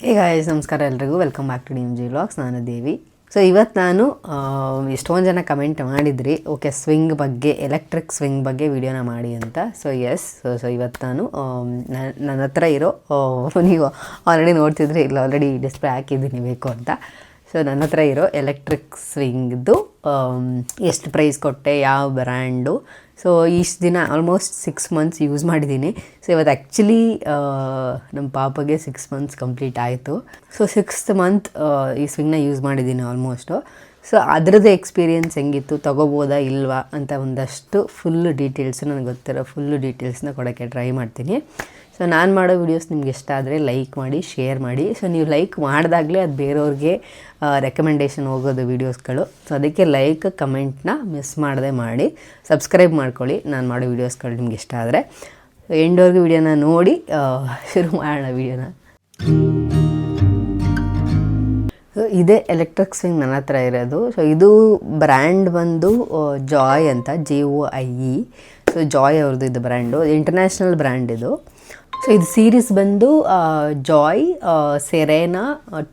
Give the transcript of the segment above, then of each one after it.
ಹೇ guys, ನಮಸ್ಕಾರ ಎಲ್ರಿಗೂ. Welcome back to DMG vlogs. ನಾನು ದೇವಿ. ಸೊ ಇವತ್ತು ನಾನು ಎಷ್ಟೊಂದು ಜನ ಕಮೆಂಟ್ ಮಾಡಿದ್ರಿ, ಓಕೆ ಸ್ವಿಂಗ್ ಬಗ್ಗೆ, ಎಲೆಕ್ಟ್ರಿಕ್ ಸ್ವಿಂಗ್ ಬಗ್ಗೆ ವಿಡಿಯೋನ ಮಾಡಿ ಅಂತ. ಸೊ ಎಸ್, ಸೊ ಇವತ್ತು ನಾನು ನನ್ನ ಹತ್ರ ಇರೋ, ನೀವು ಆಲ್ರೆಡಿ ನೋಡ್ತಿದ್ರೆ ಇಲ್ಲ, ಆಲ್ರೆಡಿ ಡಿಸ್ಪ್ಲೇ ಹಾಕಿದ್ದೀನಿ ಬೇಕು ಅಂತ. ಸೊ ನನ್ನ ಹತ್ರ ಇರೋ ಎಲೆಕ್ಟ್ರಿಕ್ ಸ್ವಿಂಗ್ದು ಎಷ್ಟು ಪ್ರೈಸ್ ಕೊಟ್ಟೆ, ಯಾವ ಬ್ರ್ಯಾಂಡು, ಸೊ ಇಷ್ಟು ದಿನ ಆಲ್ಮೋಸ್ಟ್ 6 months ಯೂಸ್ ಮಾಡಿದ್ದೀನಿ. ಸೊ ಇವತ್ತು ಆ್ಯಕ್ಚುಲಿ ನಮ್ಮ ಪಾಪಗೆ 6 months ಕಂಪ್ಲೀಟ್ ಆಯಿತು. ಸೊ 6th month ಈ ಸ್ವಿಂಗ್ನ ಯೂಸ್ ಮಾಡಿದ್ದೀನಿ ಆಲ್ಮೋಸ್ಟು. ಸೊ ಅದರದ್ದು ಎಕ್ಸ್ಪೀರಿಯೆನ್ಸ್ ಹೆಂಗಿತ್ತು, ತೊಗೋಬೋದಾ ಇಲ್ವಾ ಅಂತ ಒಂದಷ್ಟು ಫುಲ್ಲು ಡೀಟೇಲ್ಸು, ನನಗೆ ಗೊತ್ತಿರೋ ಫುಲ್ಲು ಡೀಟೇಲ್ಸ್ನ ಕೊಡೋಕ್ಕೆ ಟ್ರೈ ಮಾಡ್ತೀನಿ. ಸೊ ನಾನು ಮಾಡೋ ವೀಡಿಯೋಸ್ ನಿಮ್ಗೆ ಇಷ್ಟ ಆದರೆ ಲೈಕ್ ಮಾಡಿ, ಶೇರ್ ಮಾಡಿ. ಸೊ ನೀವು ಲೈಕ್ ಮಾಡಿದಾಗಲೇ ಅದು ಬೇರೆಯವ್ರಿಗೆ ರೆಕಮೆಂಡೇಷನ್ ಹೋಗೋದು ವೀಡಿಯೋಸ್ಗಳು. ಸೊ ಅದಕ್ಕೆ ಲೈಕ್, ಕಮೆಂಟ್ನ ಮಿಸ್ ಮಾಡದೆ ಮಾಡಿ, ಸಬ್ಸ್ಕ್ರೈಬ್ ಮಾಡ್ಕೊಳ್ಳಿ ನಾನು ಮಾಡೋ ವೀಡಿಯೋಸ್ಗಳು ನಿಮ್ಗೆ ಇಷ್ಟ ಆದರೆ. ಎಂಡ್ವರೆಗೂ ವೀಡಿಯೋನ ನೋಡಿ ಶುರು ಮಾಡೋಣ ವೀಡಿಯೋನ. ಸೊ ಇದೇ ಎಲೆಕ್ಟ್ರಿಕ್ ಸ್ವಿಂಗ್ ನನ್ನ ಹತ್ರ ಇರೋದು. ಸೊ ಇದು ಬ್ರ್ಯಾಂಡ್ ಬಂದು ಜಾಯ್ ಅಂತ, JOIE. ಸೊ ಜಾಯ್ ಅವ್ರದ್ದು ಇದು ಬ್ರ್ಯಾಂಡು, ಇಂಟರ್ನ್ಯಾಷನಲ್ ಬ್ರ್ಯಾಂಡ್ ಇದು. ಸೊ ಇದು ಸೀರೀಸ್ ಬಂದು Joy Serena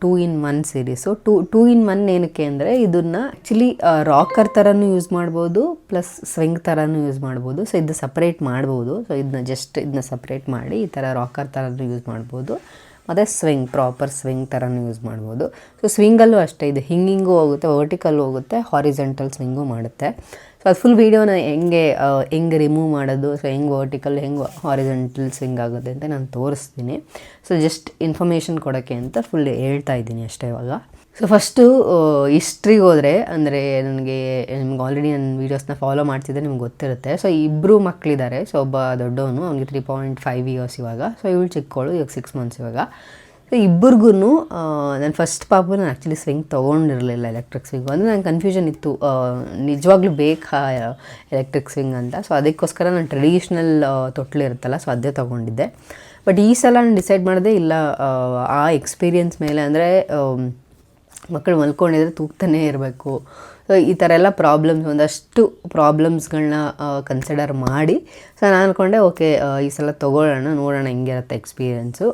2-in-1 series. 2-in-1 ಏನಕ್ಕೆ ಅಂದರೆ ಇದನ್ನು ಆ್ಯಕ್ಚುಲಿ ರಾಕರ್ ಥರನೂ ಯೂಸ್ ಮಾಡ್ಬೋದು, ಪ್ಲಸ್ ಸ್ವಿಂಗ್ ಥರನೂ ಯೂಸ್ ಮಾಡ್ಬೋದು. ಸೊ ಇದು ಸಪ್ರೇಟ್ ಮಾಡ್ಬೋದು. ಸೊ ಇದನ್ನ ಸಪ್ರೇಟ್ ಮಾಡಿ ಈ ಥರ ರಾಕರ್ ಥರನೂ ಯೂಸ್ ಮಾಡ್ಬೋದು, ಮತ್ತು ಸ್ವಿಂಗ್, ಪ್ರಾಪರ್ ಸ್ವಿಂಗ್ ಥರನೂ ಯೂಸ್ ಮಾಡ್ಬೋದು. ಸೊ ಸ್ವಿಂಗಲ್ಲೂ ಅಷ್ಟೇ, ಇದು ಹಿಂಗಿಂಗೂ ಹೋಗುತ್ತೆ, ವರ್ಟಿಕಲ್ಲು ಹೋಗುತ್ತೆ, ಹಾರಿಜೆಂಟಲ್ ಸ್ವಿಂಗು ಮಾಡುತ್ತೆ. ಸೊ ಅದು ಫುಲ್ ವೀಡಿಯೋನ ಹೆಂಗೆ ರಿಮೂವ್ ಮಾಡೋದು, ಸೊ ಹೆಂಗೆ ವರ್ಟಿಕಲ್, ಹೆಂಗೆ ಹಾರಿಜೆಂಟಲ್ ಸ್ವಿಂಗ್ ಆಗುತ್ತೆ ಅಂತ ನಾನು ತೋರಿಸ್ತೀನಿ. ಸೊ ಜಸ್ಟ್ ಇನ್ಫಾರ್ಮೇಷನ್ ಕೊಡೋಕ್ಕೆ ಅಂತ ಫುಲ್ ಹೇಳ್ತಾ ಇದ್ದೀನಿ ಅಷ್ಟೇ ಇವಾಗ. ಸೊ ಫಸ್ಟು ಹಿಸ್ಟ್ರಿಗೆ ಹೋದರೆ, ಅಂದರೆ ನಿಮ್ಗೆ ಆಲ್ರೆಡಿ ನನ್ನ ವೀಡಿಯೋಸ್ನ ಫಾಲೋ ಮಾಡ್ತಿದ್ದೆ, ನಿಮ್ಗೆ ಗೊತ್ತಿರುತ್ತೆ. ಸೊ ಇಬ್ಬರು ಮಕ್ಕಳಿದ್ದಾರೆ. ಸೊ ಒಬ್ಬ ದೊಡ್ಡವನು, ಅವನಿಗೆ 3.5 years ಇವಾಗ. ಸೊ ಇವಳು ಚಿಕ್ಕವಳು, ಇವಾಗ 6 months ಇವಾಗ. ಸೊ ಇಬ್ಬರಿಗೂ ನನ್ನ ಫಸ್ಟ್ ಪಾಪು ನಾನು ಆ್ಯಕ್ಚುಲಿ ಸ್ವಿಂಗ್ ತೊಗೊಂಡಿರಲಿಲ್ಲ, ಎಲೆಕ್ಟ್ರಿಕ್ ಸ್ವಿಂಗ್. ಅಂದರೆ ನಂಗೆ ಕನ್ಫ್ಯೂಷನ್ ಇತ್ತು, ನಿಜವಾಗ್ಲೂ ಬೇಕಾ ಎಲೆಕ್ಟ್ರಿಕ್ ಸ್ವಿಂಗ್ ಅಂತ. ಸೊ ಅದಕ್ಕೋಸ್ಕರ ನಾನು ಟ್ರೆಡಿಷ್ನಲ್ ತೊಟ್ಲಿರುತ್ತಲ್ಲ, ಸೊ ಅದೇ ತೊಗೊಂಡಿದ್ದೆ. ಬಟ್ ಈ ಸಲ ನಾನು ಡಿಸೈಡ್ ಮಾಡಿದೆ, ಇಲ್ಲ ಆ ಎಕ್ಸ್ಪೀರಿಯನ್ಸ್ ಮೇಲೆ, ಅಂದರೆ ಮಕ್ಕಳು ಮಲ್ಕೊಂಡಿದ್ರೆ ತೂಗ್ತಾನೇ ಇರಬೇಕು. ಸೊ ಈ ಥರ ಎಲ್ಲ ಒಂದಷ್ಟು ಪ್ರಾಬ್ಲಮ್ಸ್ಗಳನ್ನ ಕನ್ಸಿಡರ್ ಮಾಡಿ, ಸೊ ನಾನು ಅಂದ್ಕೊಂಡೆ ಓಕೆ ಈ ಸಲ ತೊಗೊಳ್ಳೋಣ, ನೋಡೋಣ ಹೆಂಗಿರುತ್ತೆ ಎಕ್ಸ್ಪೀರಿಯೆನ್ಸು.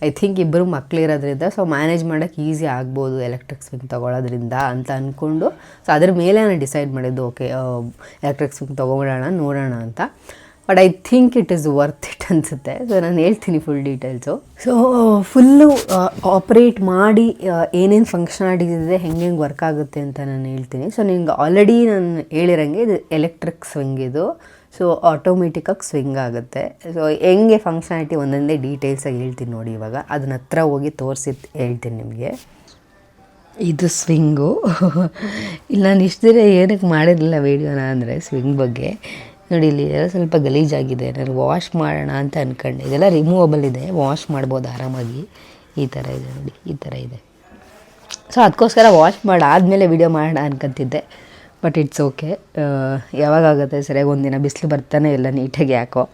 ಐ ಥಿಂಕ್ ಇಬ್ಬರು ಮಕ್ಕಳಿರೋದ್ರಿಂದ ಸೊ ಮ್ಯಾನೇಜ್ ಮಾಡೋಕ್ಕೆ ಈಸಿ ಆಗ್ಬೋದು ಎಲೆಕ್ಟ್ರಿಕ್ ಸ್ವಿಂಗ್ ತೊಗೊಳೋದ್ರಿಂದ ಅಂತ ಅಂದ್ಕೊಂಡು, ಸೊ ಅದ್ರ ಮೇಲೆ ನಾನು ಡಿಸೈಡ್ ಮಾಡಿದ್ದು, ಓಕೆ ಎಲೆಕ್ಟ್ರಿಕ್ ಸ್ವಿಂಗ್ ತೊಗೊಳ್ಳೋಣ, ನೋಡೋಣ ಅಂತ. But I think it is worth it ಅನಿಸುತ್ತೆ. ಸೊ ನಾನು ಹೇಳ್ತೀನಿ full details. So full operate ಮಾಡಿ ಏನೇನು ಫಂಕ್ಷನಾಲಿಟೀಸ್ ಇದೆ, ಹೆಂಗೆ ವರ್ಕ್ ಆಗುತ್ತೆ ಅಂತ ನಾನು ಹೇಳ್ತೀನಿ. ಸೊ ನಿಮ್ಗೆ ಆಲ್ರೆಡಿ ನಾನು ಹೇಳಿರಂಗೆ ಇದು ಎಲೆಕ್ಟ್ರಿಕ್ ಸ್ವಿಂಗ್ ಇದು. ಸೊ ಆಟೋಮೆಟಿಕ್ಕಾಗಿ ಸ್ವಿಂಗ್ ಆಗುತ್ತೆ. ಸೊ ಹೆಂಗೆ ಫಂಕ್ಷನಾಲಿಟಿ ಒಂದೊಂದೇ ಡೀಟೇಲ್ಸಾಗಿ ಹೇಳ್ತೀನಿ ನೋಡಿ. ಇವಾಗ ಅದನ್ನ ಹತ್ರ ಹೋಗಿ ತೋರಿಸಿ ಹೇಳ್ತೀನಿ ನಿಮಗೆ. ಇದು ಸ್ವಿಂಗು. ಇಲ್ಲಿ ನಾನು ಇಷ್ಟು ದಿನ ಏನಕ್ಕೆ ಮಾಡಿರಲಿಲ್ಲ ವೀಡಿಯೋನ ಅಂದರೆ ಸ್ವಿಂಗ್ ಬಗ್ಗೆ. ನೋಡಿ, ಇಲ್ಲಿ ಎಲ್ಲ ಸ್ವಲ್ಪ ಗಲೀಜಾಗಿದೆ, ನಾನು ವಾಶ್ ಮಾಡೋಣ ಅಂತ ಅಂದ್ಕೊಂಡೆ. ಇದೆಲ್ಲ ರಿಮೂವಬಲ್ ಇದೆ, ವಾಶ್ ಮಾಡ್ಬೋದು ಆರಾಮಾಗಿ. ಈ ಥರ ಇದೆ ನೋಡಿ, ಈ ಥರ ಇದೆ. ಸೊ ಅದಕ್ಕೋಸ್ಕರ ವಾಶ್ ಮಾಡಾದಮೇಲೆ ವೀಡಿಯೋ ಮಾಡೋಣ ಅನ್ಕೊತಿದ್ದೆ. ಬಟ್ ಇಟ್ಸ್ ಓಕೆ, ಯಾವಾಗಾಗುತ್ತೆ ಸರಿಯಾಗಿ, ಒಂದಿನ ಬಿಸಿಲು ಬರ್ತಾನೆ ಇಲ್ಲ ನೀಟಾಗಿ ಯಾಕೋ.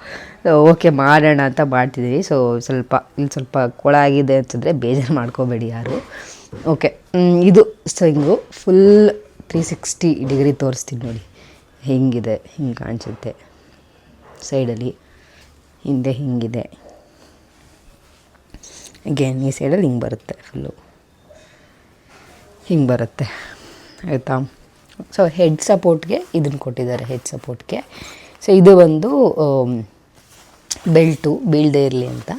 ಓಕೆ ಮಾಡೋಣ ಅಂತ ಮಾಡ್ತಿದ್ದೀವಿ. ಸೊ ಇಲ್ಲಿ ಸ್ವಲ್ಪ ಕೊಳ ಆಗಿದೆ ಅಂತಂದರೆ ಬೇಜಾರು ಮಾಡ್ಕೋಬೇಡಿ ಯಾರು. ಓಕೆ, ಇದು ಸ್ವಿಂಗು ಫುಲ್ 360 ಡಿಗ್ರಿ ತೋರಿಸ್ತೀನಿ ನೋಡಿ. ಹಿಂಗಿದೆ, ಹಿಂಗೆ ಕಾಣಿಸುತ್ತೆ ಸೈಡಲ್ಲಿ, ಹಿಂದೆ ಹಿಂಗಿದೆ, ಅಗೇನ್ ಈ ಸೈಡಲ್ಲಿ ಹಿಂಗೆ ಬರುತ್ತೆ, ಫುಲ್ಲು ಹಿಂಗೆ ಬರುತ್ತೆ, ಆಯಿತಾ. ಸೊ ಹೆಡ್ ಸಪೋರ್ಟ್ಗೆ ಇದನ್ನು ಕೊಟ್ಟಿದ್ದಾರೆ, ಹೆಡ್ ಸಪೋರ್ಟ್ಗೆ. ಸೊ ಇದು ಒಂದು ಬೆಲ್ಟು, ಬೀಳದೇ ಇರಲಿ ಅಂತ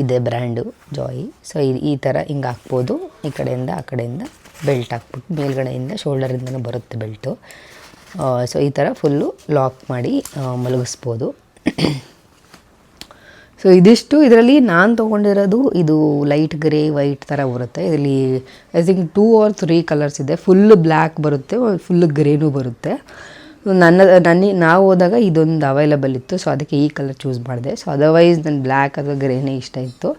ಇದೆ ಬ್ರ್ಯಾಂಡು ಜಾಯಿ. ಸೊ ಈ ಥರ ಹಿಂಗೆ ಹಾಕ್ಬೋದು, ಈ ಕಡೆಯಿಂದ ಆ ಕಡೆಯಿಂದ ಬೆಲ್ಟ್ ಹಾಕ್ಬಿಟ್ಟು, ಮೇಲ್ಗಡೆಯಿಂದ ಶೋಲ್ಡರಿಂದನೂ ಬರುತ್ತೆ ಬೆಲ್ಟು. ಸೊ ಈ ಥರ ಫುಲ್ಲು ಲಾಕ್ ಮಾಡಿ ಮಲಗಿಸ್ಬೋದು. ಸೊ ಇದಿಷ್ಟು. ಇದರಲ್ಲಿ ನಾನು ತೊಗೊಂಡಿರೋದು ಇದು ಲೈಟ್ ಗ್ರೇ ವೈಟ್ ಥರ ಬರುತ್ತೆ. ಇದರಲ್ಲಿ ಐ ಥಿಂಕ್ 2 or 3 ಕಲರ್ಸ್ ಇದೆ. ಫುಲ್ಲು ಬ್ಲ್ಯಾಕ್ ಬರುತ್ತೆ, ಫುಲ್ಲು ಗ್ರೇನೂ ಬರುತ್ತೆ. ನಾವು ಹೋದಾಗ ಇದೊಂದು ಅವೈಲಬಲ್ ಇತ್ತು, ಸೊ ಅದಕ್ಕೆ ಈ ಕಲರ್ ಚೂಸ್ ಮಾಡಿದೆ. ಸೊ ಅದರ್ವೈಸ್ ನನ್ನ ಬ್ಲ್ಯಾಕ್ ಅಥವಾ ಗ್ರೇನೇ ಇಷ್ಟ ಇತ್ತು.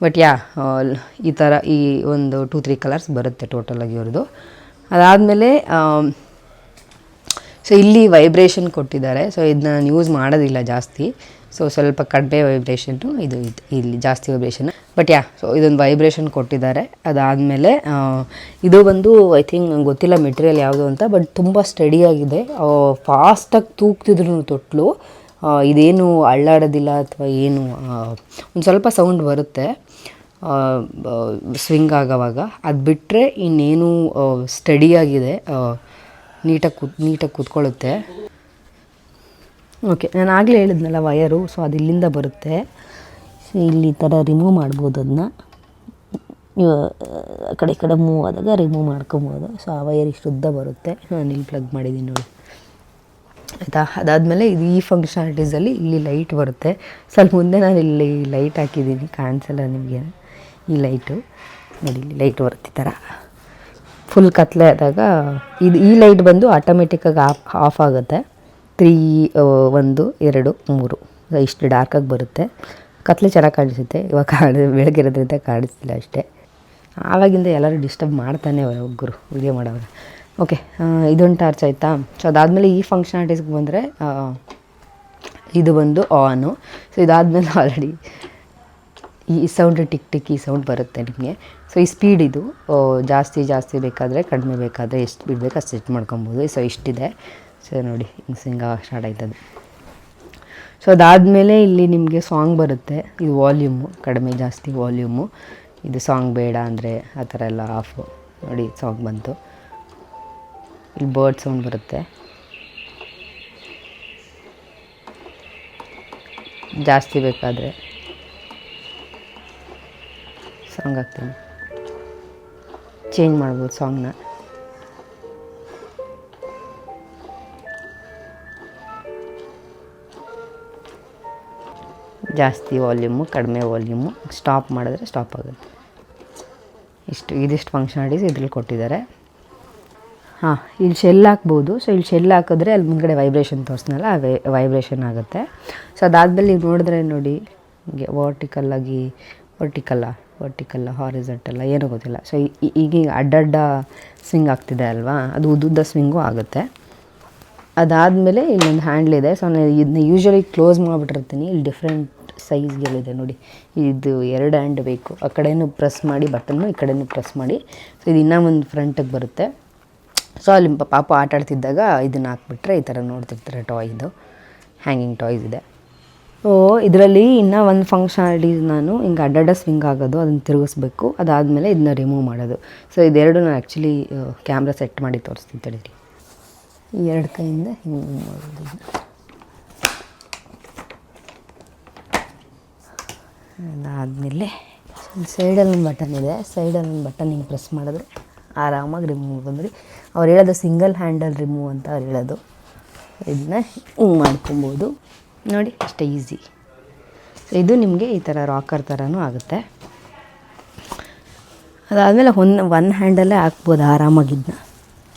ಬಟ್ ಈ ಥರ ಈ ಒಂದು 2-3 ಕಲರ್ಸ್ ಬರುತ್ತೆ ಟೋಟಲಾಗಿ ಇವ್ರದ್ದು. ಅದಾದಮೇಲೆ ಸೊ ಇಲ್ಲಿ ವೈಬ್ರೇಷನ್ ಕೊಟ್ಟಿದ್ದಾರೆ. ಸೊ ಇದನ್ನ ನಾನು ಯೂಸ್ ಮಾಡೋದಿಲ್ಲ ಜಾಸ್ತಿ. ಸೊ ಸ್ವಲ್ಪ ಕಡಿಮೆ ವೈಬ್ರೇಷನ್ನು, ಇಲ್ಲಿ ಜಾಸ್ತಿ ವೈಬ್ರೇಷನ್. ಬಟ್ ಸೊ ಇದೊಂದು ವೈಬ್ರೇಷನ್ ಕೊಟ್ಟಿದ್ದಾರೆ. ಅದಾದಮೇಲೆ ಇದು ಬಂದು ಐ ಥಿಂಕ್ ನಂಗೆ ಗೊತ್ತಿಲ್ಲ ಮೆಟೀರಿಯಲ್ ಯಾವುದು ಅಂತ, ಬಟ್ ತುಂಬ ಸ್ಟಡಿಯಾಗಿದೆ. ಫಾಸ್ಟಾಗಿ ತೂಗ್ತಿದ್ರು ತೊಟ್ಲು, ಇದೇನು ಅಳ್ಳಾಡೋದಿಲ್ಲ ಅಥವಾ ಏನು, ಒಂದು ಸ್ವಲ್ಪ ಸೌಂಡ್ ಬರುತ್ತೆ. ಸ್ವಿಂಗ್ ಆಗೋವಾಗ. ಅದು ಬಿಟ್ಟರೆ ಇನ್ನೇನು ಸ್ಟಡಿಯಾಗಿದೆ, ನೀಟಾಗಿ ಕೂತ್ಕೊಳ್ಳುತ್ತೆ. ಓಕೆ, ನಾನು ಆಗಲೇ ಹೇಳಿದ್ನಲ್ಲ ವಯರು, ಸೊ ಅದು ಇಲ್ಲಿಂದ ಬರುತ್ತೆ. ಸೊ ಇಲ್ಲಿ ಈ ಥರ ರಿಮೂವ್ ಮಾಡ್ಬೋದು, ಅದನ್ನ ನೀವು ಆ ಕಡೆ ಈ ಕಡೆ ಮೂವ್ ಆದಾಗ ರಿಮೂವ್ ಮಾಡ್ಕೊಬೋದು. ಸೊ ಆ ವಯರ್ ಇಷ್ಟು ಉದ್ದ ಬರುತ್ತೆ. ನಾನು ಇಲ್ಲಿ ಪ್ಲಗ್ ಮಾಡಿದ್ದೀನಿ ನೋಡಿ, ಆಯಿತಾ. ಅದಾದಮೇಲೆ ಇದು ಈ ಫಂಕ್ಷನಾಲಿಟೀಸಲ್ಲಿ ಇಲ್ಲಿ ಲೈಟ್ ಬರುತ್ತೆ. ಸ್ವಲ್ಪ ಮುಂದೆ ನಾನು ಇಲ್ಲಿ ಲೈಟ್ ಹಾಕಿದ್ದೀನಿ, ಕಾಣಿಸಲ್ಲ ನಿಮಗೆ ಈ ಲೈಟು ನೋಡಿ, ಇಲ್ಲಿ ಲೈಟ್ ಬರುತ್ತೆ ಈ ಥರ. ಫುಲ್ ಕತ್ಲೆ ಆದಾಗ ಈ ಲೈಟ್ ಬಂದು ಆಟೋಮೆಟಿಕ್ಕಾಗಿ ಆಫ್ ಆಗುತ್ತೆ. 3 1 2 3 ಇಷ್ಟು ಡಾರ್ಕಾಗಿ ಬರುತ್ತೆ. ಕತ್ಲೆ ಚೆನ್ನಾಗಿ ಕಾಣಿಸುತ್ತೆ. ಇವಾಗ ಬೆಳಗ್ಗೆ ಇರೋದ್ರಿಂದ ಕಾಣಿಸ್ತಿಲ್ಲ ಅಷ್ಟೇ. ಆವಾಗಿಂದ ಎಲ್ಲರೂ ಡಿಸ್ಟರ್ಬ್ ಮಾಡ್ತಾನೆ ಒಬ್ಬರು ವಿಡಿಯೋ ಮಾಡೋರು. ಓಕೆ, ಇದೊಂದು ಟಾರ್ಚ್ ಆಯಿತಾ. ಸೊ ಅದಾದಮೇಲೆ ಈ ಫಂಕ್ಷನಾಲಿಟೀಸ್ಗೆ ಬಂದರೆ ಇದು ಬಂದು ಆನು. ಸೊ ಇದಾದಮೇಲೆ ಆಲ್ರೆಡಿ ಈ ಸೌಂಡ್ ಟಿಕ್ ಟಿಕ್ ಈ ಸೌಂಡ್ ಬರುತ್ತೆ ನಿಮಗೆ. ಸೊ ಈ ಸ್ಪೀಡ್ ಇದು ಜಾಸ್ತಿ ಬೇಕಾದರೆ, ಕಡಿಮೆ ಬೇಕಾದರೆ ಎಷ್ಟು ಸ್ಪೀಡ್ ಬೇಕು ಅಷ್ಟು ಸೆಟ್ ಮಾಡ್ಕೊಬೋದು. ಸೊ ಇಷ್ಟಿದೆ. ಸೊ ನೋಡಿ ಹಿಂಗೆ ಸ್ಟಾರ್ಟ್ ಆಯ್ತದು. ಸೊ ಅದಾದಮೇಲೆ ಇಲ್ಲಿ ನಿಮಗೆ ಸಾಂಗ್ ಬರುತ್ತೆ. ಇದು ವಾಲ್ಯೂಮು, ಕಡಿಮೆ ಜಾಸ್ತಿ ವಾಲ್ಯೂಮು. ಇದು ಸಾಂಗ್ ಬೇಡ ಅಂದರೆ ಆ ಥರ ಎಲ್ಲ ಆಫು. ನೋಡಿ ಸಾಂಗ್ ಬಂತು. ಇಲ್ಲಿ ಬರ್ಡ್ ಸೌಂಡ್ ಬರುತ್ತೆ. ಜಾಸ್ತಿ ಬೇಕಾದರೆ ಸಾಂಗ್ ಹಾಕ್ತೀನಿ, ಚೇಂಜ್ ಮಾಡ್ಬೋದು ಸಾಂಗ್ನ. ಜಾಸ್ತಿ ವಾಲ್ಯೂಮು, ಕಡಿಮೆ ವಾಲ್ಯೂಮು. ಸ್ಟಾಪ್ ಮಾಡಿದ್ರೆ ಸ್ಟಾಪ್ ಆಗುತ್ತೆ. ಇದಿಷ್ಟು ಫಂಕ್ಷನಾಲಿಟೀಸ್ ಇದ್ರಲ್ಲಿ ಕೊಟ್ಟಿದ್ದಾರೆ. ಹಾಂ, ಇಲ್ಲಿ ಶೆಲ್ ಹಾಕ್ಬೋದು. ಸೊ ಇಲ್ಲಿ ಶೆಲ್ ಹಾಕಿದ್ರೆ ಅಲ್ಲಿ ಮುಂದ್ಗಡೆ ವೈಬ್ರೇಷನ್ ತೋರಿಸ್ನಲ್ಲ, ವೈಬ್ರೇಷನ್ ಆಗುತ್ತೆ. ಸೊ ಅದಾದಮೇಲೆ ನೀವು ನೋಡಿದ್ರೆ ನೋಡಿ, ಹೀಗೆ ವರ್ಟಿಕಲ್ಲ ಹಾರಿಜಾಂಟಲ್ಲ ಏನೂ ಗೊತ್ತಿಲ್ಲ. ಸೊ ಈಗ ಅಡ್ಡಡ್ಡ ಸ್ವಿಂಗ್ ಆಗ್ತಿದೆ ಅಲ್ವಾ, ಅದು ಉದ್ದುದ್ದ ಸ್ವಿಂಗು ಆಗುತ್ತೆ. ಅದಾದಮೇಲೆ ಇಲ್ಲೊಂದು ಹ್ಯಾಂಡ್ಲಿದೆ. ಸೊ ನಾನು ಇದನ್ನ ಯೂಶ್ವಲಿ ಕ್ಲೋಸ್ ಮಾಡಿಬಿಟ್ಟಿರ್ತೀನಿ. ಇಲ್ಲಿ ಡಿಫ್ರೆಂಟ್ ಸೈಜ್ಗಳಿದೆ ನೋಡಿ. ಇದು 2 ಹ್ಯಾಂಡ್ ಬೇಕು. ಆ ಕಡೆಯೂ ಪ್ರೆಸ್ ಮಾಡಿ ಬಟನ್ನು, ಈ ಕಡೆಯೂ ಪ್ರೆಸ್ ಮಾಡಿ. ಸೊ ಇದು ಇನ್ನೂ ಒಂದು ಫ್ರಂಟಿಗೆ ಬರುತ್ತೆ. ಸೊ ಅಲ್ಲಿ ಪಾಪ ಆಟ ಆಡ್ತಿದ್ದಾಗ ಇದನ್ನು ಹಾಕ್ಬಿಟ್ರೆ ಈ ಥರ ನೋಡ್ತಿರ್ತಾರೆ. ಟಾಯ್ದು ಹ್ಯಾಂಗಿಂಗ್ ಟಾಯ್ಸ್ ಇದೆ. ಸೊ ಇದರಲ್ಲಿ ಇನ್ನೂ ಒಂದು ಫಂಕ್ಷನಾಲಿಟೀಸ್, ನಾನು ಹಿಂಗೆ ಅಡ್ಡಡ್ಡ ಸ್ವಿಂಗ್ ಆಗೋದು, ಅದನ್ನು ತಿರುಗಿಸ್ಬೇಕು. ಅದಾದಮೇಲೆ ಇದನ್ನ ರಿಮೂವ್ ಮಾಡೋದು. ಸೊ ಇದೆರಡು ನಾನು ಆ್ಯಕ್ಚುಲಿ ಕ್ಯಾಮ್ರಾ ಸೆಟ್ ಮಾಡಿ ತೋರಿಸ್ತೀನಿ ತಡೀರಿ. ಈ 2 ಕೈಯಿಂದ ಹಿಂಗೆ ಮಾಡೋದು. ಅದಾದಮೇಲೆ ಸೈಡಲ್ಲಿ ಒಂದು ಬಟನ್ ಇದೆ. ಸೈಡಲ್ಲಿ ಒಂದು ಬಟನ್ ಹಿಂಗೆ ಪ್ರೆಸ್ ಮಾಡಿದ್ರೆ ಆರಾಮಾಗಿ ರಿಮೂವ್ ಬಂದ್ರಿ. ಅವ್ರು ಹೇಳೋದು ಸಿಂಗಲ್ ಹ್ಯಾಂಡಲ್ ರಿಮೂವ್ ಅಂತ ಅವ್ರು ಹೇಳೋದು. ಇದನ್ನ ಹಿಂಗೆ ಮಾಡ್ಕೊಬೋದು ನೋಡಿ, ಅಷ್ಟೇ ಈಸಿ. ಸೊ ಇದು ನಿಮಗೆ ಈ ಥರ ರಾಕರ್ ಥರನೂ ಆಗುತ್ತೆ. ಅದಾದಮೇಲೆ ಒನ್ ಹ್ಯಾಂಡಲ್ಲೇ ಹಾಕ್ಬೋದು ಆರಾಮಾಗಿದ್ದನ್ನ.